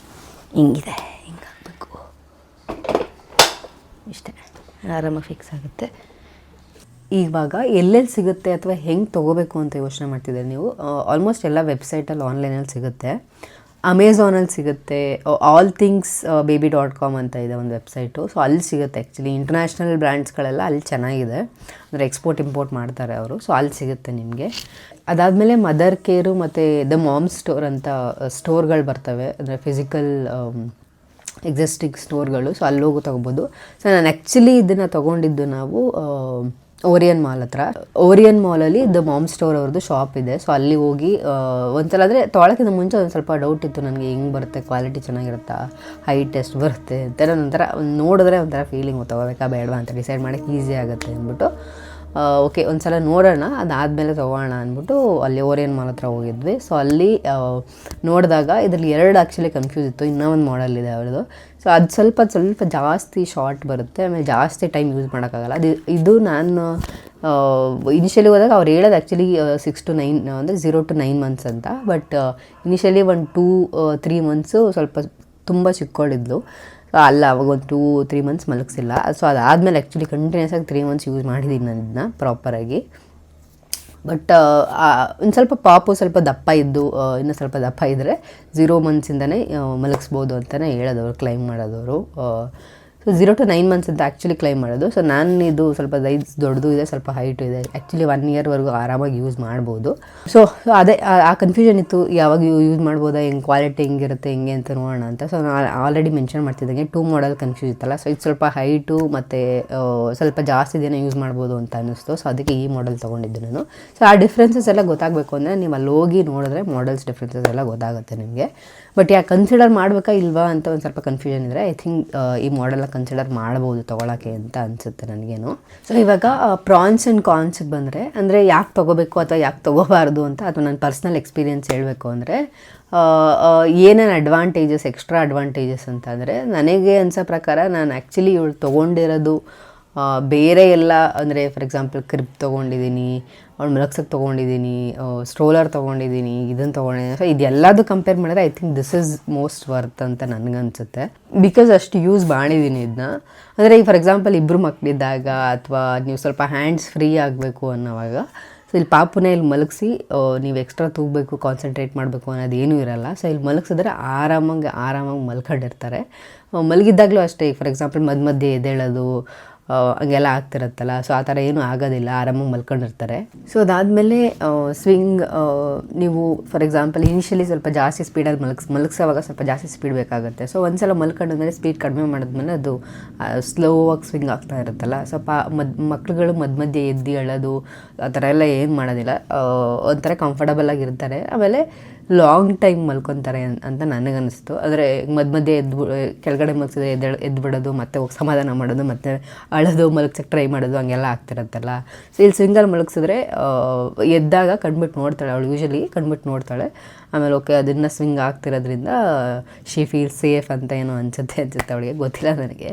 ಹಿಂಗಿದೆ, ಹಿಂಗೆ ಹಾಕಬೇಕು, ಇಷ್ಟೇ ಆರಾಮಾಗಿ ಫಿಕ್ಸ್ ಆಗುತ್ತೆ. ಇವಾಗ ಎಲ್ಲೆಲ್ಲಿ ಸಿಗುತ್ತೆ ಅಥವಾ ಹೆಂಗೆ ತೊಗೋಬೇಕು ಅಂತ ಯೋಚನೆ ಮಾಡ್ತಿದ್ದೀರಿ ನೀವು, ಆಲ್ಮೋಸ್ಟ್ ಎಲ್ಲ ವೆಬ್ಸೈಟಲ್ಲಿ ಆನ್ಲೈನಲ್ಲಿ ಸಿಗುತ್ತೆ. ಅಮೆಝಾನಲ್ಲಿ ಸಿಗುತ್ತೆ. allthingsbaby.com ಅಂತ ಇದೆ ಒಂದು ವೆಬ್ಸೈಟು. ಸೊ ಅಲ್ಲಿ ಸಿಗುತ್ತೆ. ಆ್ಯಕ್ಚುಲಿ ಇಂಟರ್ನ್ಯಾಷನಲ್ ಬ್ರ್ಯಾಂಡ್ಸ್ಗಳೆಲ್ಲ ಅಲ್ಲಿ ಚೆನ್ನಾಗಿದೆ, ಅಂದರೆ ಎಕ್ಸ್ಪೋರ್ಟ್ ಇಂಪೋರ್ಟ್ ಮಾಡ್ತಾರೆ ಅವರು. ಸೊ ಅಲ್ಲಿ ಸಿಗುತ್ತೆ ನಿಮಗೆ. ಅದಾದಮೇಲೆ ಮದರ್ ಕೇರು ಮತ್ತು ದ ಮಾಮ್ ಸ್ಟೋರ್ ಅಂತ ಸ್ಟೋರ್ಗಳು ಬರ್ತವೆ, ಅಂದರೆ ಫಿಸಿಕಲ್ ಎಕ್ಸಿಸ್ಟಿಂಗ್ ಸ್ಟೋರ್ಗಳು. ಸೊ ಅಲ್ಲಿ ಹೋಗಿ ತೊಗೋಬೋದು. ಸೊ ನಾನು ಆ್ಯಕ್ಚುಲಿ ಇದನ್ನು ತೊಗೊಂಡಿದ್ದು ನಾವು ಓರಿಯನ್ ಮಾಲ್ ಹತ್ರ. ಓರಿಯನ್ ಮಾಲಲ್ಲಿ ದ ಮಾಮ್ ಸ್ಟೋರ್ ಅವ್ರದ್ದು ಶಾಪ್ ಇದೆ. ಸೊ ಅಲ್ಲಿ ಹೋಗಿ ಒಂದ್ಸಲ, ಅಂದರೆ ತೊಗೊಳಕ್ಕಿಂತ ಮುಂಚೆ ಒಂದು ಸ್ವಲ್ಪ ಡೌಟ್ ಇತ್ತು ನನಗೆ, ಹೆಂಗೆ ಬರುತ್ತೆ, ಕ್ವಾಲಿಟಿ ಚೆನ್ನಾಗಿರುತ್ತಾ, ಹೈಟ್ ಎಷ್ಟು ಬರುತ್ತೆ ಅಂತ. ಒಂಥರ ನೋಡಿದ್ರೆ ಒಂಥರ ಫೀಲಿಂಗ್ ತೊಗೋಬೇಕಾ ಬೇಡವಾ ಅಂತ ಡಿಸೈಡ್ ಮಾಡೋಕ್ಕೆ ಈಸಿ ಆಗುತ್ತೆ ಅಂದ್ಬಿಟ್ಟು, ಓಕೆ ಒಂದು ಸಲ ನೋಡೋಣ, ಅದಾದಮೇಲೆ ತೊಗೋಣ ಅಂದ್ಬಿಟ್ಟು ಅಲ್ಲಿ ಓರಿಯನ್ ಮಾಲ್ ಹತ್ರ ಹೋಗಿದ್ವಿ. ಸೊ ಅಲ್ಲಿ ನೋಡಿದಾಗ ಇದರಲ್ಲಿ 2 ಆ್ಯಕ್ಚುಲಿ ಕನ್ಫ್ಯೂಸ್ ಇತ್ತು. ಇನ್ನೂ ಒಂದು ಮಾಡೆಲ್ ಇದೆ ಅವ್ರದ್ದು. ಸೊ ಅದು ಸ್ವಲ್ಪ ಜಾಸ್ತಿ ಶಾರ್ಟ್ ಬರುತ್ತೆ, ಆಮೇಲೆ ಜಾಸ್ತಿ ಟೈಮ್ ಯೂಸ್ ಮಾಡೋಕ್ಕಾಗಲ್ಲ. ಇದು ನಾನು ಇನಿಷಿಯಲಿ ಹೋದಾಗ ಅವ್ರು ಹೇಳೋದು ಆ್ಯಕ್ಚುಲಿ 6 to 9 ಅಂದರೆ 0 to 9 months ಅಂತ. ಬಟ್ ಇನಿಷಿಯಲಿ 1-2-3 months ಸ್ವಲ್ಪ ತುಂಬ ಚಿಕ್ಕೋಳಿದ್ಲು. ಅಲ್ಲ, ಅವಾಗ ಒಂದು 2-3 months ಮಲಗಿಸಿಲ್ಲ. ಸೊ ಅದಾದಮೇಲೆ ಆ್ಯಕ್ಚುಲಿ ಕಂಟಿನ್ಯೂಸ್ ಆಗಿ 3 months ಯೂಸ್ ಮಾಡಿದ್ದೀನಿ ನಾನು ಇದನ್ನ ಪ್ರಾಪರಾಗಿ. ಬಟ್ ಒಂದು ಸ್ವಲ್ಪ ಪಾಪು ಸ್ವಲ್ಪ ದಪ್ಪ ಇದ್ದು, ಇನ್ನೂ ಸ್ವಲ್ಪ ದಪ್ಪ ಇದ್ದರೆ 0 months ಮಲಗಿಸ್ಬೋದು ಅಂತಲೇ ಹೇಳೋದವ್ರು, ಕ್ಲೈಮ್ ಮಾಡೋದವರು. ಸೊ 0 to 9 months ಅಂತ ಆ್ಯಕ್ಚುಲಿ ಕ್ಲೈಮ್ ಮಾಡೋದು. ಸೊ ನಾನು ಇದು ಸ್ವಲ್ಪ ಸೈಜ್ ದೊಡ್ಡದು ಇದೆ, ಸ್ವಲ್ಪ ಹೈಟು ಇದೆ, ಆ್ಯಕ್ಚುಲಿ 1 yearವರೆಗೂ ಆರಾಮಾಗಿ ಯೂಸ್ ಮಾಡ್ಬೋದು. ಸೊ ಅದೇ ಆ ಕನ್ಫ್ಯೂಷನ್ ಇತ್ತು, ಯಾವಾಗ ಯೂಸ್ ಮಾಡ್ಬೋದಾ, ಹೆಂಗೆ ಕ್ವಾಲಿಟಿ ಹೆಂಗಿರುತ್ತೆ ಹೆಂಗೆ ಅಂತ ನೋಡೋಣ ಅಂತ. ಸೊ ನಾನು ಆಲ್ರೆಡಿ ಮೆನ್ಷನ್ ಮಾಡ್ತಿದ್ದಂಗೆ 2 model ಕನ್ಫ್ಯೂಸ್ ಇತ್ತಲ್ಲ. ಸೊ ಇದು ಸ್ವಲ್ಪ ಹೈಟು ಮತ್ತು ಸ್ವಲ್ಪ ಜಾಸ್ತಿ ದಿನ ಯೂಸ್ ಮಾಡ್ಬೋದು ಅಂತ ಅನ್ನಿಸ್ತು. ಸೊ ಅದಕ್ಕೆ ಈ ಮಾಡೆಲ್ ತೊಗೊಂಡಿದ್ದೆ ನಾನು. ಸೊ ಆ ಡಿಫ್ರೆನ್ಸಸ್ ಎಲ್ಲ ಗೊತ್ತಾಗಬೇಕು ಅಂದರೆ ನೀವು ಅಲ್ಲಿ ಹೋಗಿ ನೋಡಿದ್ರೆ ಮಾಡೆಲ್ಸ್ ಡಿಫ್ರೆನ್ಸಸ್ ಎಲ್ಲ ಗೊತ್ತಾಗುತ್ತೆ ನಿಮಗೆ. ಬಟ್ ಯಾಕೆ ಕನ್ಸಿಡರ್ ಮಾಡಬೇಕಾ ಇಲ್ವಾ ಅಂತ ಒಂದು ಸ್ವಲ್ಪ ಕನ್ಫ್ಯೂಷನ್ ಇದ್ದರೆ ಐ ಥಿಂಕ್ ಈ ಮಾಡೆಲ್ನ ಕನ್ಸಿಡರ್ ಮಾಡ್ಬೋದು ತೊಗೊಳಕ್ಕೆ ಅಂತ ಅನಿಸುತ್ತೆ ನನಗೇನು. ಸೊ ಇವಾಗ ಪ್ರಾನ್ಸ್ ಆ್ಯಂಡ್ ಕಾನ್ಸ್ಗೆ ಬಂದರೆ, ಅಂದರೆ ಯಾಕೆ ತೊಗೋಬೇಕು ಅಥವಾ ಯಾಕೆ ತೊಗೋಬಾರ್ದು ಅಂತ, ಅಥವಾ ನನ್ನ ಪರ್ಸ್ನಲ್ ಎಕ್ಸ್ಪೀರಿಯೆನ್ಸ್ ಹೇಳಬೇಕು ಅಂದರೆ ಏನೇನು ಅಡ್ವಾಂಟೇಜಸ್, ಎಕ್ಸ್ಟ್ರಾ ಅಡ್ವಾಂಟೇಜಸ್ ಅಂತ ಅಂದರೆ, ನನಗೆ ಅನಿಸೋ ಪ್ರಕಾರ ನಾನು ಆ್ಯಕ್ಚುಲಿ ಇವಳು ತೊಗೊಂಡಿರೋದು ಬೇರೆ ಎಲ್ಲ, ಅಂದರೆ ಫಾರ್ ಎಕ್ಸಾಂಪಲ್ ಕ್ರಿಪ್ ತೊಗೊಂಡಿದ್ದೀನಿ, ಅವ್ಳು ಮಲಗ್ಸಕ್ಕೆ ತೊಗೊಂಡಿದ್ದೀನಿ, ಸ್ಟ್ರೋಲರ್ ತೊಗೊಂಡಿದ್ದೀನಿ, ಇದನ್ನು ತೊಗೊಂಡಿದ್ದೀನಿ. ಸೊ ಇದೆಲ್ಲದು ಕಂಪೇರ್ ಮಾಡಿದ್ರೆ I think this is most worth ಅಂತ ನನಗನ್ಸುತ್ತೆ. ಬಿಕಾಸ್ ಅಷ್ಟು ಯೂಸ್ ಮಾಡಿದ್ದೀನಿ ಇದನ್ನ. ಅಂದರೆ ಈಗ ಫಾರ್ ಎಕ್ಸಾಂಪಲ್ ಇಬ್ಬರು ಮಕ್ಕಳಿದ್ದಾಗ ಅಥವಾ ನೀವು ಸ್ವಲ್ಪ ಹ್ಯಾಂಡ್ಸ್ ಫ್ರೀ ಆಗಬೇಕು ಅನ್ನೋವಾಗ, ಸೊ ಇಲ್ಲಿ ಪಾಪುನೇ ಇಲ್ಲಿ ಮಲಗಿಸಿ ನೀವು ಎಕ್ಸ್ಟ್ರಾ ತೂಗಬೇಕು, ಕಾನ್ಸಂಟ್ರೇಟ್ ಮಾಡಬೇಕು ಅನ್ನೋದೇನೂ ಇರಲ್ಲ. ಸೊ ಇಲ್ಲಿ ಮಲಗಿಸಿದ್ರೆ ಆರಾಮಾಗಿ ಮಲ್ಕೊಂಡಿರ್ತಾರೆ. ಮಲಗಿದ್ದಾಗಲೂ ಅಷ್ಟೇ, ಫಾರ್ ಎಕ್ಸಾಂಪಲ್ ಮಧ್ಯೆ ಎದ್ದೇಳೋದು ಹಂಗೆಲ್ಲ ಆಗ್ತಿರುತ್ತಲ್ಲ. ಸೊ ಆ ಥರ ಏನೂ ಆಗೋದಿಲ್ಲ, ಆರಾಮಾಗಿ ಮಲ್ಕೊಂಡಿರ್ತಾರೆ. ಸೊ ಅದಾದಮೇಲೆ ಸ್ವಿಂಗ್, ನೀವು ಫಾರ್ ಎಕ್ಸಾಂಪಲ್ ಇನಿಷಿಯಲಿ ಸ್ವಲ್ಪ ಜಾಸ್ತಿ ಸ್ಪೀಡಲ್ಲಿ ಮಲಗಿಸೋವಾಗ ಸ್ವಲ್ಪ ಜಾಸ್ತಿ ಸ್ಪೀಡ್ ಬೇಕಾಗುತ್ತೆ. ಸೊ ಒಂದು ಸಲ ಮಲ್ಕೊಂಡ್ಮೇಲೆ ಸ್ಪೀಡ್ ಕಡಿಮೆ ಮಾಡಿದ್ಮೇಲೆ ಅದು ಸ್ಲೋವಾಗಿ ಸ್ವಿಂಗ್ ಆಗ್ತಾ ಇರುತ್ತಲ್ಲ. ಸ್ವಲ್ಪ ಮಕ್ಕಳುಗಳು ಮಧ್ಯೆ ಎದ್ದು ಎಳೋದು ಆ ಥರ ಎಲ್ಲ ಏನು ಮಾಡೋದಿಲ್ಲ, ಒಂಥರ ಕಂಫರ್ಟಬಲಾಗಿರ್ತಾರೆ. ಆಮೇಲೆ ಲಾಂಗ್ ಟೈಮ್ ಮಲ್ಕೊತಾರೆ ಅಂತ ನನಗನ್ನಿಸ್ತು. ಅಂದರೆ ಮಧ್ಯೆ ಕೆಳಗಡೆ ಮಲಗಿಸಿದ್ರೆ ಎದ್ದು ಬಿಡೋದು, ಮತ್ತೆ ಹೋಗಿ ಸಮಾಧಾನ ಮಾಡೋದು, ಮತ್ತು ಅಳೋದು, ಮಲಗ್ಸಕ್ಕೆ ಟ್ರೈ ಮಾಡೋದು ಹಂಗೆಲ್ಲ ಆಗ್ತಿರತ್ತಲ್ಲ. ಸೊ ಇಲ್ಲಿ ಸ್ವಿಂಗಲ್ಲಿ ಮಲಗಿಸಿದ್ರೆ ಎದ್ದಾಗ ಕಂಡುಬಿಟ್ಟು ನೋಡ್ತಾಳೆ ಅವಳು, ಯೂಶಲಿ ಕಂಡುಬಿಟ್ಟು ನೋಡ್ತಾಳೆ. ಆಮೇಲೆ ಓಕೆ ಅದನ್ನು ಸ್ವಿಂಗ್ ಆಗ್ತಿರೋದ್ರಿಂದ ಶಿ ಫೀಲ್ ಸೇಫ್ ಅಂತ ಏನೋ ಅನಿಸುತ್ತೆ ಅವಳಿಗೆ, ಗೊತ್ತಿಲ್ಲ ನನಗೆ,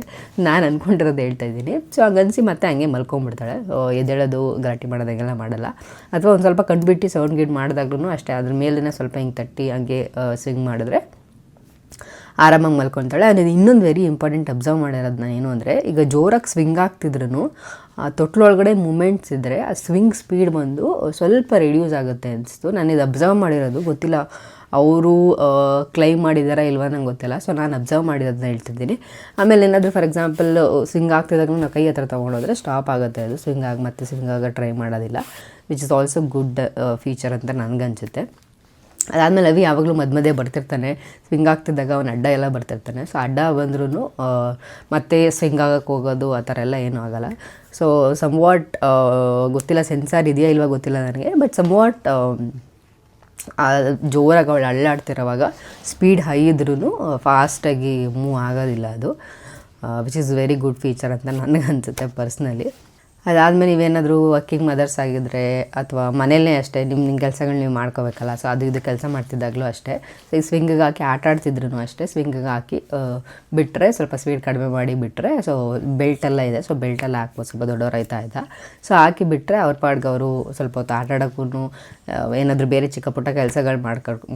ನಾನು ಅಂದ್ಕೊಂಡಿರೋದು ಹೇಳ್ತಾ ಇದ್ದೀನಿ. ಸೊ ಹಂಗನ್ಸಿ ಮತ್ತೆ ಹಂಗೆ ಮಲ್ಕೊಂಡ್ಬಿಡ್ತಾಳೆ, ಎದ್ದೇಳೋದು ಗಲಾಟೆ ಮಾಡೋದಂಗೆಲ್ಲ ಮಾಡಲ್ಲ. ಅಥವಾ ಒಂದು ಸ್ವಲ್ಪ ಕಂಡುಬಿಟ್ಟು ಸೌಂಡ್ ಗೀಡ್ ಮಾಡಿದಾಗ್ಲೂ ಅಷ್ಟೇ, ಅದ್ರ ಮೇಲೇ ಸ್ವಲ್ಪ ಹಿಂಗೆ ತಟ್ಟಿ ಹಂಗೆ ಸ್ವಿಂಗ್ ಮಾಡಿದ್ರೆ ಆರಾಮಾಗಿ ಮಲ್ಕೊತಾಳೆ. ಅದು ಇನ್ನೊಂದು ವೆರಿ ಇಂಪಾರ್ಟೆಂಟ್ ಅಬ್ಸರ್ವ್ ಮಾಡಿರೋದು ನಾನು ಏನು ಅಂದರೆ, ಈಗ ಜೋರಾಗಿ ಸ್ವಿಂಗ್ ಆಗ್ತಿದ್ರೂ ತೊಟ್ಲೊಳಗಡೆ ಮೂಮೆಂಟ್ಸ್ ಇದ್ದರೆ ಆ ಸ್ವಿಂಗ್ ಸ್ಪೀಡ್ ಬಂದು ಸ್ವಲ್ಪ ರೆಡ್ಯೂಸ್ ಆಗುತ್ತೆ ಅನಿಸ್ತು. ನಾನು ಇದು ಅಬ್ಸರ್ವ್ ಮಾಡಿರೋದು, ಗೊತ್ತಿಲ್ಲ ಅವರು ಕ್ಲೈಮ್ ಮಾಡಿದಾರಾ ಇಲ್ವಾ ನಂಗೆ ಗೊತ್ತಿಲ್ಲ. ಸೊ ನಾನು ಅಬ್ಸರ್ವ್ ಮಾಡಿರೋದನ್ನ ಹೇಳ್ತಿದ್ದೀನಿ. ಆಮೇಲೆ ಏನಾದರೂ ಫಾರ್ ಎಕ್ಸಾಂಪಲ್ ಸ್ವಿಂಗ್ ಆಗ್ತಿದ್ದಾಗಲೂ ನಾವು ಕೈ ಹತ್ರ ತೊಗೊಂಡೋದ್ರೆ ಸ್ಟಾಪ್ ಆಗುತ್ತೆ, ಅದು ಮತ್ತೆ ಸ್ವಿಂಗ್ ಆಗ ಟ್ರೈ ಮಾಡೋದಿಲ್ಲ, which is also good feature ಅಂತ ನನಗನ್ಸುತ್ತೆ. ಅದಾದಮೇಲೆ ಅವಿ ಯಾವಾಗಲೂ ಮಧ್ಯೆ ಬರ್ತಿರ್ತಾನೆ, ಸ್ವಿಂಗ್ ಆಗ್ತಿದ್ದಾಗ ಅವನು ಅಡ್ಡ ಎಲ್ಲ ಬರ್ತಿರ್ತಾನೆ. ಸೊ ಅಡ್ಡ ಬಂದ್ರೂ ಮತ್ತೆ ಸ್ವಿಂಗ್ ಆಗಕ್ಕೆ ಹೋಗೋದು ಆ ಥರ ಎಲ್ಲ ಏನೂ ಆಗೋಲ್ಲ. ಸೊ ಸಮ್ವಾಟ್ ಗೊತ್ತಿಲ್ಲ ಸೆನ್ಸಾರ್ ಇದೆಯಾ ಇಲ್ವಾ ಗೊತ್ತಿಲ್ಲ ನನಗೆ, ಬಟ್ ಸಮ್ವಾಟ್ ಜೋರಾಗಿ ಅವಳು ಅಳ್ಳಾಡ್ತಿರೋವಾಗ ಸ್ಪೀಡ್ ಹೈ ಇದ್ರೂ ಫಾಸ್ಟಾಗಿ ಮೂವ್ ಆಗೋದಿಲ್ಲ ಅದು, which is very good feature ಅಂತ ನನಗನ್ಸುತ್ತೆ ಪರ್ಸ್ನಲಿ. ಅದಾದಮೇಲೆ ನೀವೇನಾದರೂ ವರ್ಕಿಂಗ್ ಮದರ್ಸ್ ಆಗಿದ್ದರೆ ಅಥವಾ ಮನೇಲೇ ಅಷ್ಟೇ ನಿಮ್ಮ ಕೆಲಸಗಳು ನೀವು ಮಾಡ್ಕೋಬೇಕಲ್ಲ. ಸೊ ಇದು ಕೆಲಸ ಮಾಡ್ತಿದ್ದಾಗಲೂ ಅಷ್ಟೇ, ಸೊ ಈ ಸ್ವಿಂಗಿಗೆ ಹಾಕಿ ಆಟ ಆಡ್ತಿದ್ರು ಅಷ್ಟೇ, ಸ್ವಿಂಗಿಗೆ ಹಾಕಿ ಬಿಟ್ಟರೆ ಸ್ವಲ್ಪ ಸ್ಪೀಡ್ ಕಡಿಮೆ ಮಾಡಿ ಬಿಟ್ಟರೆ, ಸೊ ಬೆಲ್ಟೆಲ್ಲ ಇದೆ, ಸೊ ಬೆಲ್ಟೆಲ್ಲ ಹಾಕ್ಬೋದು, ಸ್ವಲ್ಪ ದೊಡ್ಡವರಾಯ್ತಾ ಇದ್ದ. ಸೊ ಹಾಕಿ ಬಿಟ್ಟರೆ ಅವ್ರ ಪಾಡ್ಗೆ ಅವರು ಸ್ವಲ್ಪ ಹೊತ್ತು ಆಟ ಆಡೋಕ್ಕೂ ಏನಾದರೂ ಬೇರೆ ಚಿಕ್ಕ ಪುಟ್ಟ ಕೆಲಸಗಳು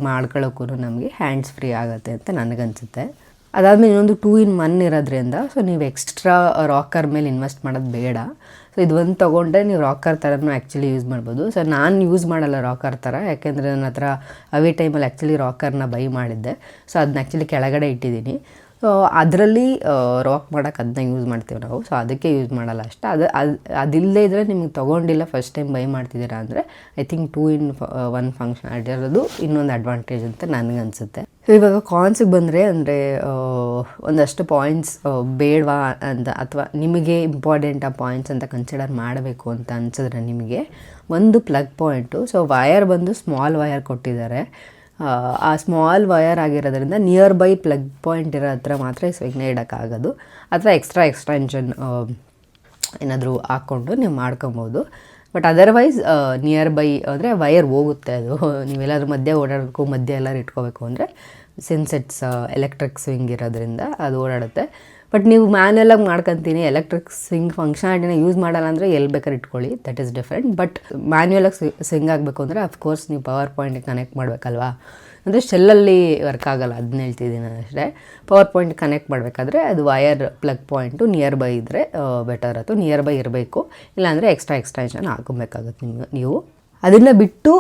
ಮಾಡ್ಕೊಳ್ಳೋಕ್ಕೂ ನಮಗೆ ಹ್ಯಾಂಡ್ಸ್ ಫ್ರೀ ಆಗುತ್ತೆ ಅಂತ ನನಗನ್ಸುತ್ತೆ. ಅದಾದಮೇಲೆ ಇನ್ನೊಂದು 2-in-1 ಇರೋದ್ರಿಂದ ಸೊ ನೀವು ಎಕ್ಸ್ಟ್ರಾ ರಾಕರ್ ಮೇಲೆ ಇನ್ವೆಸ್ಟ್ ಮಾಡೋದು ಬೇಡ. ಸೊ ಇದು ಒಂದು ತೊಗೊಂಡ್ರೆ ನೀವು ರಾಕರ್ ಥರನೂ ಆ್ಯಕ್ಚುಲಿ ಯೂಸ್ ಮಾಡ್ಬೋದು. ಸೊ ನಾನು ಯೂಸ್ ಮಾಡಲ್ಲ ರಾಕರ್ ಥರ, ಯಾಕೆಂದರೆ ನನ್ನ ಹತ್ರ ಅವೇ ಟೈಮಲ್ಲಿ ಆ್ಯಕ್ಚುಲಿ ರಾಕರ್ನ ಬೈ ಮಾಡಿದ್ದೆ. ಸೊ ಅದನ್ನ ಆ್ಯಕ್ಚುಲಿ ಕೆಳಗಡೆ ಇಟ್ಟಿದ್ದೀನಿ. ಸೊ ಅದರಲ್ಲಿ ರಾಕ್ ಮಾಡೋಕ್ಕೆ ಅದನ್ನ ಯೂಸ್ ಮಾಡ್ತೀವಿ ನಾವು, ಸೊ ಅದಕ್ಕೆ ಯೂಸ್ ಮಾಡಲ್ಲ ಅಷ್ಟೇ. ಅದಿಲ್ಲದೇ ಇದ್ದರೆ ನಿಮಗೆ ತೊಗೊಂಡಿಲ್ಲ ಫಸ್ಟ್ ಟೈಮ್ ಬೈ ಮಾಡ್ತಿದ್ದೀರಾ ಅಂದರೆ ಐ ಥಿಂಕ್ 2-in-1 ಫಂಕ್ಷನ್ ಆಗಿರೋದು ಇನ್ನೊಂದು ಅಡ್ವಾಂಟೇಜ್ ಅಂತ ನನಗನ್ಸುತ್ತೆ. ಸೊ ಇವಾಗ ಕಾನ್ಸಿಗೆ ಬಂದರೆ, ಅಂದರೆ ಒಂದಷ್ಟು ಪಾಯಿಂಟ್ಸ್ ಬೇಡವಾ ಅಂತ ಅಥವಾ ನಿಮಗೆ ಇಂಪಾರ್ಟೆಂಟ್ ಆ ಪಾಯಿಂಟ್ಸ್ ಅಂತ ಕನ್ಸಿಡರ್ ಮಾಡಬೇಕು ಅಂತ ಅನಿಸಿದ್ರೆ ನಿಮಗೆ ಒಂದು ಪ್ಲಗ್ ಪಾಯಿಂಟು. ಸೊ ವಯರ್ ಬಂದು ಸ್ಮಾಲ್ ವಯರ್ ಕೊಟ್ಟಿದ್ದಾರೆ. ಆ ಸ್ಮಾಲ್ ವಯರ್ ಆಗಿರೋದ್ರಿಂದ ನಿಯರ್ ಬೈ ಪ್ಲಗ್ ಪಾಯಿಂಟ್ ಇರೋ ಹತ್ರ ಮಾತ್ರ ಸ್ವಿಂಗ್ನ ಇಡೋಕ್ಕಾಗೋದು, ಅಥವಾ ಎಕ್ಸ್ಟ್ರಾ ಎಕ್ಸ್ಟೆನ್ಷನ್ ಏನಾದರೂ ಹಾಕ್ಕೊಂಡು ನೀವು ಮಾಡ್ಕೊಬೋದು. ಬಟ್ ಅದರ್ವೈಸ್ ನಿಯರ್ ಬೈ ಅಂದರೆ ವಯರ್ ಹೋಗುತ್ತೆ, ಅದು ನೀವೆಲ್ಲಾದ್ರೂ ಮಧ್ಯೆ ಓಡಾಡೋಕ್ಕೂ ಮಧ್ಯೆ ಎಲ್ಲರೂ ಇಟ್ಕೋಬೇಕು ಅಂದರೆ, ಸಿನ್ಸ್ ಇಟ್ಸ್ ಎಲೆಕ್ಟ್ರಿಕ್ ಸ್ವಿಂಗ್ ಇರೋದ್ರಿಂದ ಅದು ಓಡಾಡುತ್ತೆ. ಬಟ್ ನೀವು ಮ್ಯಾನ್ಯಲಾಗಿ ಮಾಡ್ಕೊತೀನಿ, ಎಲೆಕ್ಟ್ರಿಕ್ ಸ್ವಿಂಗ್ ಫಂಕ್ಷನಾಲಿಟಿನ ಯೂಸ್ ಮಾಡಲ್ಲ ಅಂದರೆ ಎಲ್ಲಿ ಬೇಕಾದ್ರೆ ಇಟ್ಕೊಳ್ಳಿ, ದಟ್ ಈಸ್ ಡಿಫ್ರೆಂಟ್. ಬಟ್ ಮ್ಯಾನ್ಯಲಾಗಿ ಸ್ವಿಂಗ್ ಆಗಬೇಕು ಅಂದರೆ ಅಫ್ಕೋರ್ಸ್ ನೀವು ಪವರ್ ಪಾಯಿಂಟಿಗೆ ಕನೆಕ್ಟ್ ಮಾಡಬೇಕಲ್ವಾ. ಅಂದರೆ ಶೆಲ್ಲಲ್ಲಿ ವರ್ಕ್ ಆಗೋಲ್ಲ, ಅದನ್ನ ಹೇಳ್ತಿದ್ದೀನಿ ಅಷ್ಟೇ. ಪವರ್ ಪಾಯಿಂಟ್ ಕನೆಕ್ಟ್ ಮಾಡಬೇಕಾದ್ರೆ ಅದು wire plug point near by ಇದ್ದರೆ ಬೆಟರ್, ಅಥವಾ ನಿಯರ್ ಬೈ ಇರಬೇಕು, ಇಲ್ಲಾಂದರೆ ಎಕ್ಸ್ಟ್ರಾ ಎಕ್ಸ್ಟೆನ್ಷನ್ ಹಾಕೊಬೇಕಾಗುತ್ತೆ ನೀವು. ಅದನ್ನು ಬಿಟ್ಟು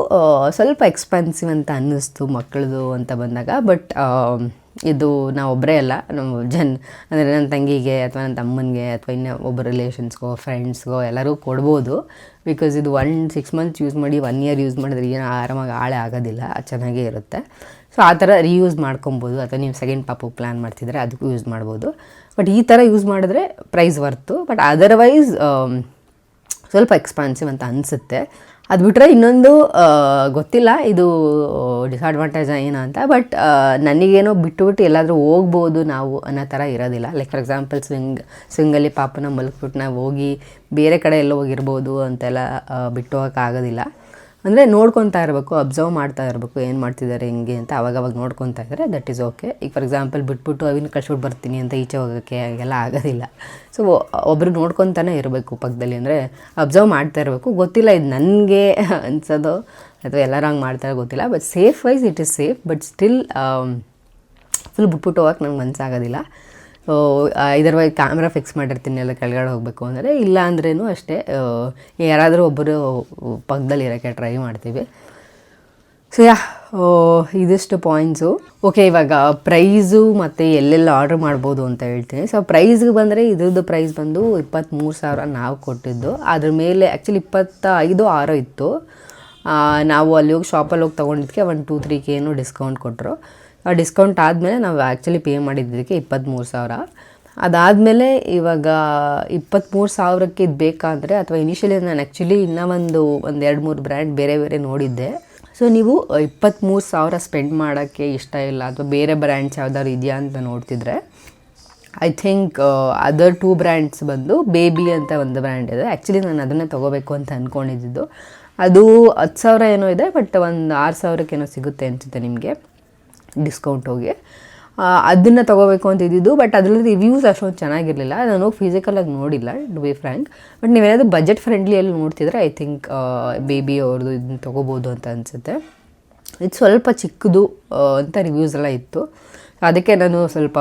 ಸ್ವಲ್ಪ ಎಕ್ಸ್ಪೆನ್ಸಿವ್ ಅಂತ ಅನ್ನಿಸ್ತು ಮಕ್ಕಳದು ಅಂತ ಬಂದಾಗ. ಬಟ್ ಇದು ನಾವು ಒಬ್ಬರೇ ಅಲ್ಲ, ನಮ್ಮ ಅಂದರೆ ನನ್ನ ತಂಗಿಗೆ ಅಥವಾ ನನ್ನ ತಮ್ಮನಿಗೆ ಅಥವಾ ಇನ್ನೂ ಒಬ್ಬ ರಿಲೇಷನ್ಸ್ಗೋ ಫ್ರೆಂಡ್ಸ್ಗೋ ಎಲ್ಲರೂ ಕೊಡ್ಬೋದು. ಬಿಕಾಸ್ ಇದು 6 ಮಂತ್ಸ್ ಯೂಸ್ ಮಾಡಿ 1 ಇಯರ್ ಯೂಸ್ ಮಾಡಿದ್ರೆ ಏನು ಆರಾಮಾಗಿ ಹಾಳೆ ಆಗೋದಿಲ್ಲ, ಚೆನ್ನಾಗೇ ಇರುತ್ತೆ. ಸೊ ಆ ಥರ ರೀಯೂಸ್ ಮಾಡ್ಕೊಬೋದು. ಅಥವಾ ನೀವು ಸೆಕೆಂಡ್ ಪಾಪು ಪ್ಲ್ಯಾನ್ ಮಾಡ್ತಿದ್ರೆ ಅದಕ್ಕೂ ಯೂಸ್ ಮಾಡ್ಬೋದು. ಬಟ್ ಈ ಥರ ಯೂಸ್ ಮಾಡಿದ್ರೆ ಪ್ರೈಸ್ ವರ್ತು. ಬಟ್ ಅದರ್ವೈಸ್ ಸ್ವಲ್ಪ ಎಕ್ಸ್ಪಾನ್ಸಿವ್ ಅಂತ ಅನಿಸುತ್ತೆ. ಅದು ಬಿಟ್ಟರೆ ಇನ್ನೊಂದು ಗೊತ್ತಿಲ್ಲ ಇದು ಡಿಸ್ಅಡ್ವಾಂಟೇಜ್ ಏನು ಅಂತ. ಬಟ್ ನನಗೇನೋ ಬಿಟ್ಟು ಎಲ್ಲಾದರೂ ಹೋಗ್ಬೋದು ನಾವು ಅನ್ನೋ ಥರ ಇರೋದಿಲ್ಲ. ಲೈಕ್ ಫಾರ್ ಎಕ್ಸಾಂಪಲ್ ಸ್ವಿಂಗಲ್ಲಿ ಪಾಪನ ಮಲಗ್ಬಿಟ್ಟು ನಾವು ಹೋಗಿ ಬೇರೆ ಕಡೆ ಎಲ್ಲೋ ಹೋಗಿರ್ಬೋದು ಅಂತೆಲ್ಲ ಬಿಟ್ಟು ಹೋಗೋಕ್ಕಾಗೋದಿಲ್ಲ. ಅಂದರೆ ನೋಡ್ಕೊತಾ ಇರಬೇಕು, ಅಬ್ಸರ್ವ್ ಮಾಡ್ತಾ ಇರಬೇಕು, ಏನು ಮಾಡ್ತಿದ್ದಾರೆ ಹೆಂಗೆ ಅಂತ ಅವಾಗವಾಗ ನೋಡ್ಕೊತಾ ಇದ್ದರೆ ದಟ್ ಈಸ್ ಓಕೆ. ಈಗ ಫಾರ್ ಎಕ್ಸಾಂಪಲ್ ಬಿಟ್ಬಿಟ್ಟು ಅವಿನ ಕಳ್ಸ್ಬಿಟ್ಟು ಬರ್ತೀನಿ ಅಂತ ಈಚೆ ಹೋಗೋಕ್ಕೆ ಹಾಗೆಲ್ಲ ಆಗೋದಿಲ್ಲ. ಸೊ ಒಬ್ಬರು ನೋಡ್ಕೊತಾನೆ ಇರಬೇಕು ಪಕ್ಕದಲ್ಲಿ, ಅಂದರೆ ಅಬ್ಸರ್ವ್ ಮಾಡ್ತಾ ಇರಬೇಕು. ಗೊತ್ತಿಲ್ಲ ಇದು ನನಗೆ ಅನ್ಸೋದು ಅಥವಾ ಎಲ್ಲರೂ ಹಂಗೆ ಮಾಡ್ತಾರೆ ಗೊತ್ತಿಲ್ಲ. But safe wise it is safe. But still full ಬಿಟ್ಬಿಟ್ಟು ಹೋಗೋಕೆ ನಂಗೆ ಮನಸ್ಸಾಗೋದಿಲ್ಲ. ಸೊ ಇದರ್ವೈಸ್ ಕ್ಯಾಮ್ರಾ ಫಿಕ್ಸ್ ಮಾಡಿರ್ತೀನಿ ಎಲ್ಲ ಕೆಳಗಡೆ ಹೋಗಬೇಕು ಅಂದರೆ. ಇಲ್ಲ ಅಂದ್ರೂ ಅಷ್ಟೇ ಯಾರಾದರೂ ಒಬ್ಬರು ಪಕ್ಕದಲ್ಲಿ ಇರೋಕ್ಕೆ ಟ್ರೈ ಮಾಡ್ತೀವಿ. ಸೊ ಇದಿಷ್ಟು ಪಾಯಿಂಟ್ಸು. ಓಕೆ, ಇವಾಗ ಪ್ರೈಸು ಮತ್ತು ಎಲ್ಲೆಲ್ಲ ಆರ್ಡ್ರ್ ಮಾಡ್ಬೋದು ಅಂತ ಹೇಳ್ತೀನಿ. ಸೊ ಪ್ರೈಸ್ಗೆ ಬಂದರೆ ಇದ್ರದ್ದು ಪ್ರೈಸ್ ಬಂದು 23,000 ನಾವು ಕೊಟ್ಟಿದ್ದು. ಅದ್ರ ಮೇಲೆ ಆ್ಯಕ್ಚುಲಿ 25,600 ಇತ್ತು. ನಾವು ಅಲ್ಲಿ ಹೋಗಿ ಶಾಪಲ್ಲಿ ಹೋಗಿ ತೊಗೊಂಡಿದ್ದಕ್ಕೆ 1-2-3K ಡಿಸ್ಕೌಂಟ್ ಕೊಟ್ಟರು. ಆ ಡಿಸ್ಕೌಂಟ್ ಆದಮೇಲೆ ನಾವು ಆ್ಯಕ್ಚುಲಿ ಪೇ ಮಾಡಿದ್ದಕ್ಕೆ 23,000. ಅದಾದಮೇಲೆ ಇವಾಗ 23,000ಕ್ಕೆ ಇದು ಬೇಕಾದರೆ, ಅಥವಾ ಇನಿಷಿಯಲಿ ನಾನು ಆ್ಯಕ್ಚುಲಿ ಇನ್ನೂ ಒಂದು 2-3 ಬ್ರ್ಯಾಂಡ್ ಬೇರೆ ನೋಡಿದ್ದೆ. ಸೊ ನೀವು 23,000 ಸ್ಪೆಂಡ್ ಮಾಡೋಕ್ಕೆ ಇಷ್ಟ ಇಲ್ಲ ಅಥವಾ ಬೇರೆ ಬ್ರ್ಯಾಂಡ್ಸ್ ಯಾವ್ದಾದ್ರು ಇದೆಯಾ ಅಂತ ನೋಡ್ತಿದ್ರೆ, ಐ ಥಿಂಕ್ ಅದರ್ 2 ಬ್ರ್ಯಾಂಡ್ಸ್ ಬಂದು ಬೇಬಿ ಅಂತ ಒಂದು ಬ್ರ್ಯಾಂಡ್ ಇದೆ. ಆ್ಯಕ್ಚುಲಿ ನಾನು ಅದನ್ನೇ ತೊಗೋಬೇಕು ಅಂತ ಅಂದ್ಕೊಂಡಿದ್ದು. ಅದು 10,000 ಏನೋ ಇದೆ, ಬಟ್ ಒಂದು 6,000ಕ್ಕೇನೋ ಸಿಗುತ್ತೆ ಅನಿಸುತ್ತೆ ನಿಮಗೆ ಡಿಸ್ಕೌಂಟ್ ಹೋಗಿ. ಅದನ್ನು ತೊಗೋಬೇಕು ಅಂತ ಇದ್ದಿದ್ದು. ಬಟ್ ಅದರಲ್ಲಿ ರಿವ್ಯೂಸ್ ಅಷ್ಟೊಂದು ಚೆನ್ನಾಗಿರಲಿಲ್ಲ. ನಾನು ಹೋಗಿ ಫಿಸಿಕಲಾಗಿ ನೋಡಿಲ್ಲ, ಟು ಬಿ ಫ್ರ್ಯಾಂಕ್. ಬಟ್ ನೀವೇನಾದರೂ ಬಜೆಟ್ ಫ್ರೆಂಡ್ಲಿಯಲ್ಲಿ ನೋಡ್ತಿದ್ರೆ ಐ ಥಿಂಕ್ ಬೇಬಿ ಅವ್ರದ್ದು ಇದನ್ನ ತೊಗೋಬೋದು ಅಂತ ಅನಿಸುತ್ತೆ. ಇದು ಸ್ವಲ್ಪ ಚಿಕ್ಕದು ಅಂತ ರಿವ್ಯೂಸ್ ಎಲ್ಲ ಇತ್ತು. ಅದಕ್ಕೆ ನಾನು ಸ್ವಲ್ಪ